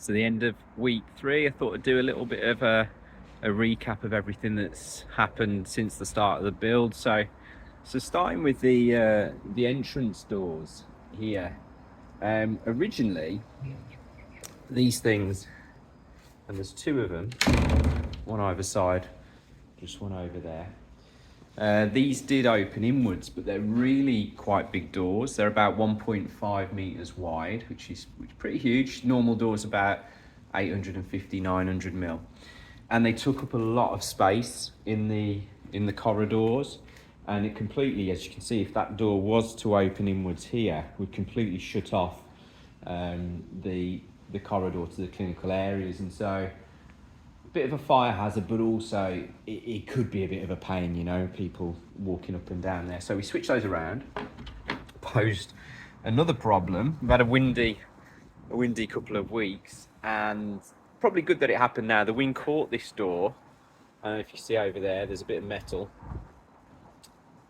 So the end of week 3, I thought I'd do a little bit of a recap of everything that's happened since the start of the build. So starting with the entrance doors here. Originally, these things, and there's 2 of them, one either side, just one over there. These did open inwards, but they're really quite big doors. They're about 1.5 meters wide, which is pretty huge. Normal doors about 850, 900 mil. And they took up a lot of space in the corridors. And it completely, as you can see, if that door was to open inwards here, would completely shut off the corridor to the clinical areas. And so, bit of a fire hazard, but also it could be a bit of a pain, you know, people walking up and down there. So we switched those around. Posed another problem. We've had a windy couple of weeks, and probably good that it happened now. The wind caught this door. If you see over there, there's a bit of metal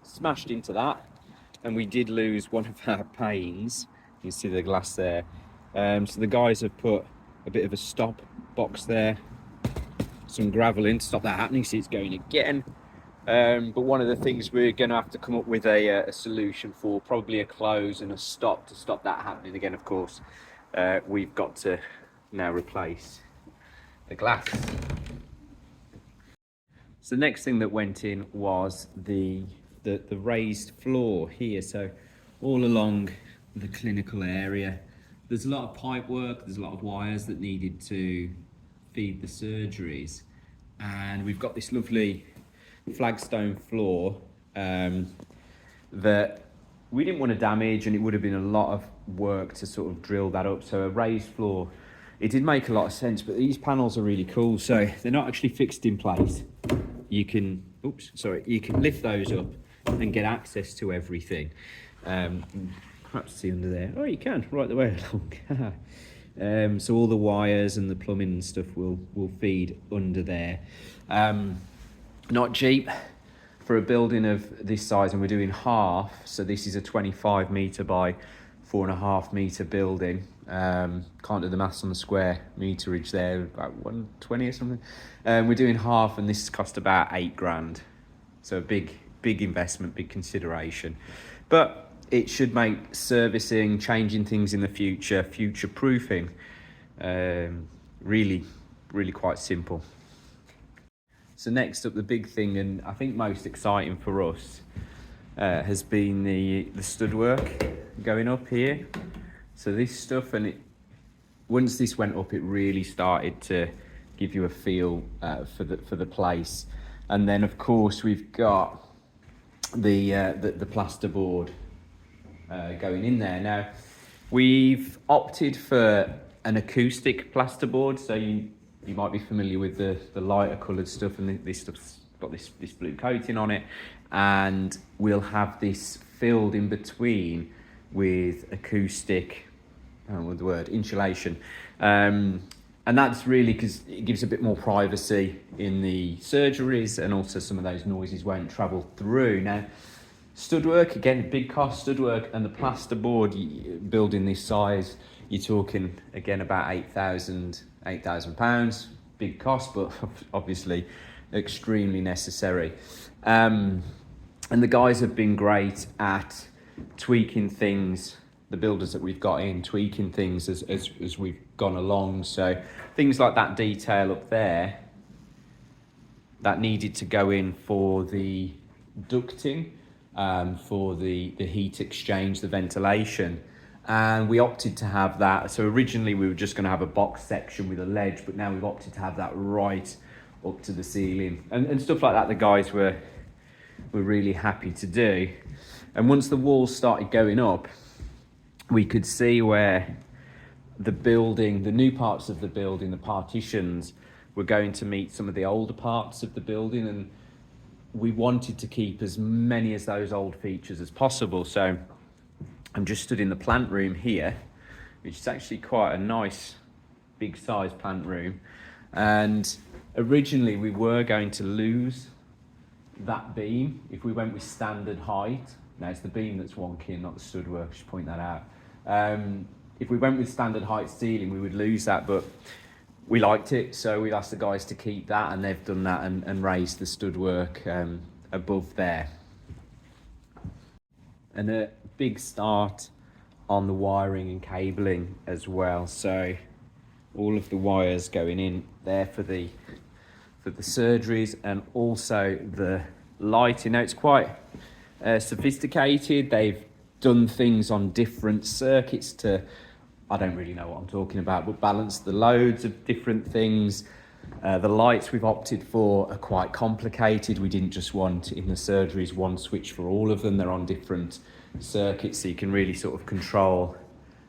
smashed into that, and we did lose one of our panes. You can see the glass there. So the guys have put a bit of a stop box there, some gravel in to stop that happening. See, it's going again. But one of the things we're going to have to come up with a solution for, probably a close and a stop to stop that happening again. Of course, we've got to now replace the glass. So the next thing that went in was the raised floor here. So all along the clinical area, there's a lot of pipe work, there's a lot of wires that needed to feed the surgeries, and we've got this lovely flagstone floor that we didn't want to damage, and it would have been a lot of work to sort of drill that up. So a raised floor, it did make a lot of sense, but these panels are really cool. So they're not actually fixed in place. You can lift those up and get access to everything. Perhaps see under there. Oh, you can, right the way along. So all the wires and the plumbing and stuff will feed under there. Not cheap for a building of this size, and we're doing half. So this is a 25 metre by 4.5 metre building. Can't do the maths on the square meterage there, about 120 or something. We're doing half, and this cost about 8 grand. So a big investment, big consideration. But it should make servicing, changing things in the future proofing, really quite simple. So next up, the big thing, and I think most exciting for us, has been the stud work going up here. So this stuff, and once this went up, it really started to give you a feel for the place. And then of course we've got the plasterboard going in there. Now we've opted for an acoustic plasterboard, so you might be familiar with the lighter coloured stuff, and this stuff's got this blue coating on it, and we'll have this filled in between with acoustic, I don't know what the word, insulation, and that's really because it gives a bit more privacy in the surgeries, and also some of those noises won't travel through. Now stud work, again, big cost. Stud work and the plasterboard, building this size, you're talking again about £8,000, big cost, but obviously extremely necessary. And the guys have been great at tweaking things, the builders that we've got in, tweaking things as we've gone along. So things like that detail up there, that needed to go in for the ducting, for the heat exchange, the ventilation, and we opted to have that. So originally we were just going to have a box section with a ledge, but now we've opted to have that right up to the ceiling, and stuff like that the guys were really happy to do. And once the walls started going up, we could see where the building, the new parts of the building, the partitions, were going to meet some of the older parts of the building, and we wanted to keep as many of those old features as possible. So I'm just stood in the plant room here, which is actually quite a nice big size plant room, and originally we were going to lose that beam if we went with standard height. Now it's the beam that's wonky and not the stud work, I should point that out. if we went with standard height ceiling, we would lose that, but we liked it, so we asked the guys to keep that, and they've done that and raised the stud work above there. And a big start on the wiring and cabling as well. So all of the wires going in there for the surgeries, and also the lighting. Now it's quite sophisticated. They've done things on different circuits to, I don't really know what I'm talking about, but balance the loads of different things. The lights we've opted for are quite complicated. We didn't just want in the surgeries one switch for all of them. They're on different circuits, so you can really sort of control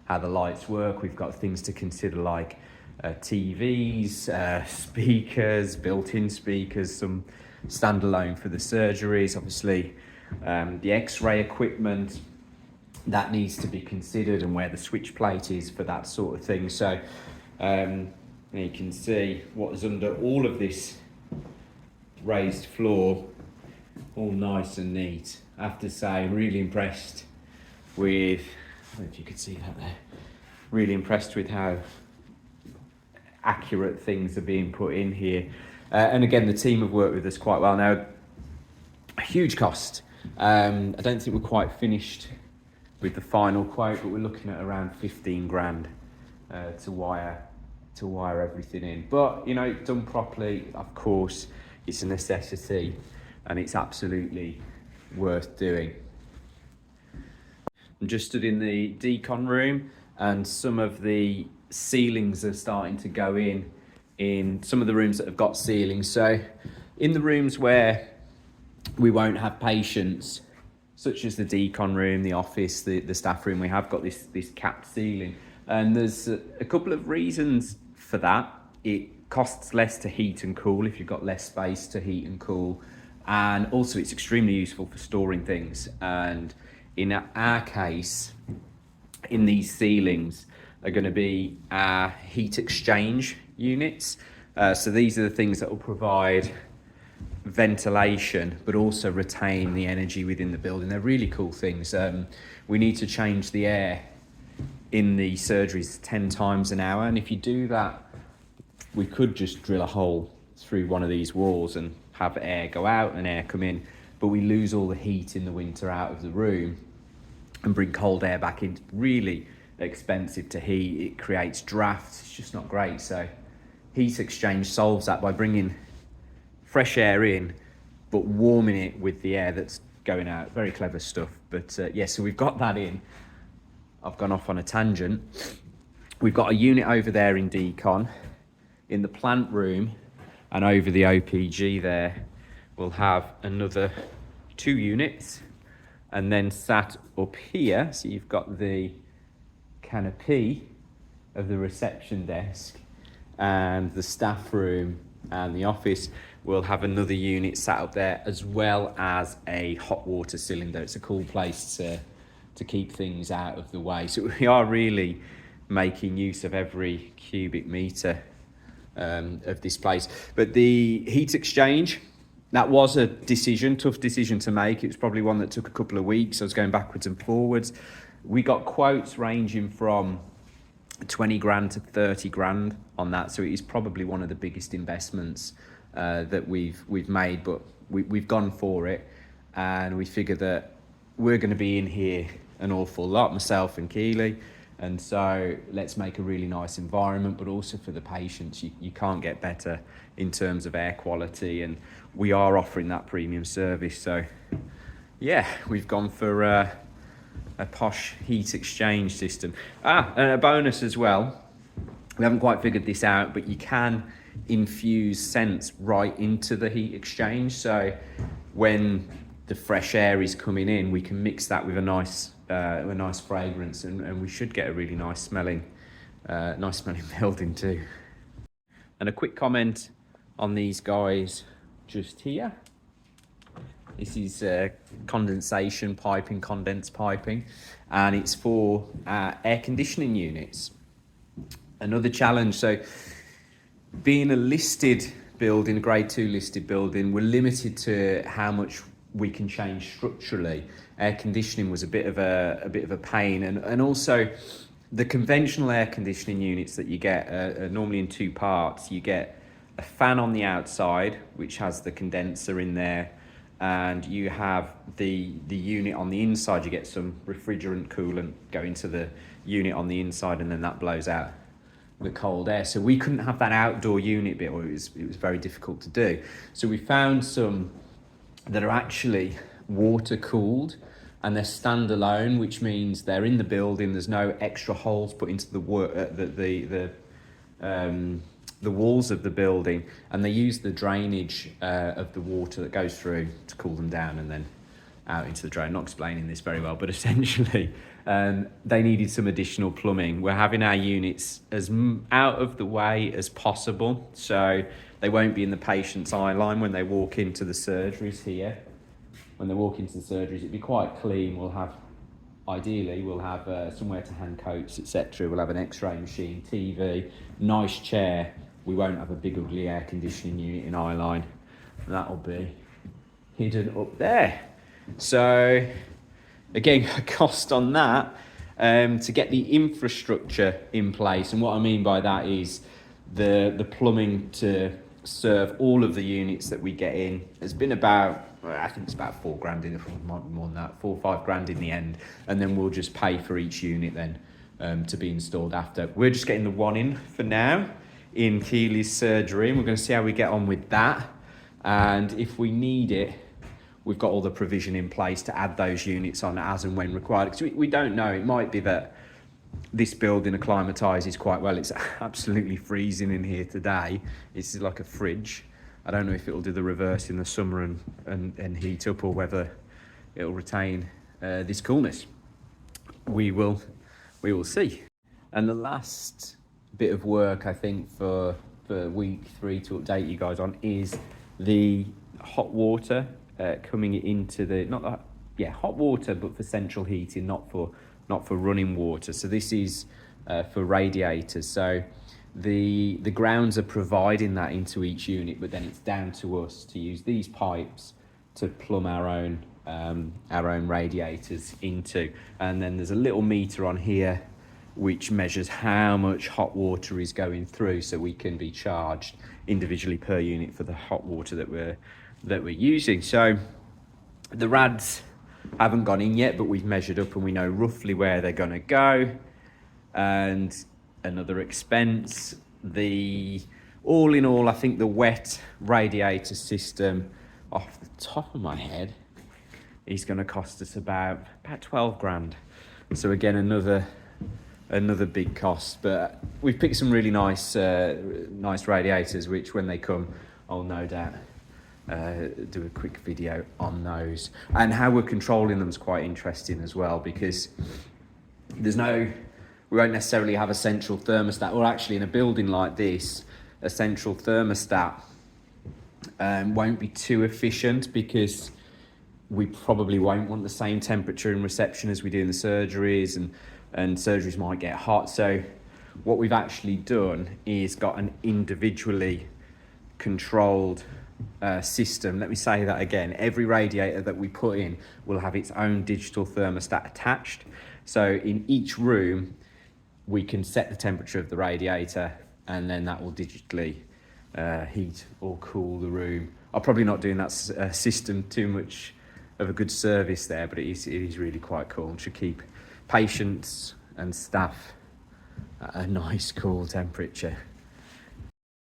how the lights work. We've got things to consider like TVs, speakers, built-in speakers, some standalone for the surgeries. Obviously, the X-ray equipment, that needs to be considered, and where the switch plate is for that sort of thing. So you can see what is under all of this raised floor, all nice and neat. I have to say, I'm really impressed with, I don't know if you could see that there, really impressed with how accurate things are being put in here. And again, the team have worked with us quite well. Now, a huge cost. I don't think we're quite finished with the final quote, but we're looking at around 15 grand to wire everything in. But, you know, done properly, of course, it's a necessity, and it's absolutely worth doing. I'm just stood in the decon room, and some of the ceilings are starting to go in some of the rooms that have got ceilings. So in the rooms where we won't have patients, such as the decon room, the office, the staff room, we have got this capped ceiling. And there's a couple of reasons for that. It costs less to heat and cool if you've got less space to heat and cool. And also it's extremely useful for storing things. And in our case, in these ceilings are going to be our heat exchange units. So these are the things that will provide ventilation, but also retain the energy within the building. They're really cool things. We need to change the air in the surgeries 10 times an hour. And if you do that, we could just drill a hole through one of these walls and have air go out and air come in, but we lose all the heat in the winter out of the room and bring cold air back in. It's really expensive to heat. It creates drafts. It's just not great. So heat exchange solves that by bringing fresh air in, but warming it with the air that's going out. Very clever stuff. But yeah, so we've got that in. I've gone off on a tangent. We've got a unit over there in decon. In the plant room and over the OPG there, we'll have another 2 units. And then sat up here, so you've got the canopy of the reception desk, and the staff room and the office will have another unit sat up there, as well as a hot water cylinder. It's a cool place to keep things out of the way. So we are really making use of every cubic meter of this place. But the heat exchange, that was a tough decision to make. It was probably one that took a couple of weeks. I was going backwards and forwards. We got quotes ranging from 20 grand to 30 grand on that. So it is probably one of the biggest investments that we've made, but we've gone for it. And we figure that we're going to be in here an awful lot, myself and Keely. And so let's make a really nice environment, but also for the patients, you can't get better in terms of air quality, and we are offering that premium service. So yeah, we've gone for a posh heat exchange system. And a bonus as well, we haven't quite figured this out, but you can infuse scents right into the heat exchange. So when the fresh air is coming in, we can mix that with a nice fragrance, and we should get a really nice smelling building too. And a quick comment on these guys just here. This is condensation piping, condensed piping, and it's for air conditioning units. Another challenge. So being a listed building, a grade 2 listed building, we're limited to how much we can change structurally. Air conditioning was a bit of a pain, and also The conventional air conditioning units that you get are normally in two parts. You get a fan on the outside, which has the condenser in there, and you have the unit on the inside. You get some refrigerant coolant going to the unit on the inside, and then that blows out the cold air. So we couldn't have that outdoor unit bit, or it was very difficult to do. So we found some that are actually water cooled, and they're standalone, which means they're in the building. There's no extra holes put into the walls of the building, and they use the drainage of the water that goes through to cool them down and then out into the drain. Not explaining this very well, but essentially they needed some additional plumbing. We're having our units as out of the way as possible, so they won't be in the patient's eye line when they walk into the surgeries here. When they walk into the surgeries, it'd be quite clean. Ideally, we'll have somewhere to hang coats, etc. We'll have an X-ray machine, TV, nice chair. We won't have a big ugly air conditioning unit in eye line. That'll be hidden up there. So again, cost on that to get the infrastructure in place. And what I mean by that is the plumbing to serve all of the units that we get in has been about, I think it's about $4,000 in the front, might be more than that, 4 or 5 grand in the end, and then we'll just pay for each unit then to be installed after. We're just getting the one in for now in Keely's surgery, and we're going to see how we get on with that, and if we need it, we've got all the provision in place to add those units on as and when required, because we don't know. It might be that this building acclimatises quite well. It's absolutely freezing in here today. It's like a fridge. I don't know if it'll do the reverse in the summer and heat up, or whether it'll retain this coolness. We will see. And the last bit of work, I think, for week 3 to update you guys on is the hot water coming into the hot water, but for central heating, not for running water. So this is for radiators. So the grounds are providing that into each unit, but then it's down to us to use these pipes to plumb our own radiators into. And then there's a little meter on here which measures how much hot water is going through, so we can be charged individually per unit for the hot water that we're using. So the rads haven't gone in yet, but we've measured up and we know roughly where they're going to go. And another expense, all in all, I think the wet radiator system, off the top of my head, is going to cost us about 12 grand. So again, another big cost, but we've picked some really nice radiators, which when they come, I'll no doubt do a quick video on those. And how we're controlling them is quite interesting as well, because we won't necessarily have a central thermostat, or actually in a building like this, a central thermostat won't be too efficient, because we probably won't want the same temperature in reception as we do in the surgeries, and surgeries might get hot. So what we've actually done is got an individually controlled system. Let me say that again. Every radiator that we put in will have its own digital thermostat attached. So in each room, we can set the temperature of the radiator, and then that will digitally heat or cool the room. I'm probably not doing that system too much of a good service there, but it is really quite cool, and should keep patients and staff at a nice cool temperature.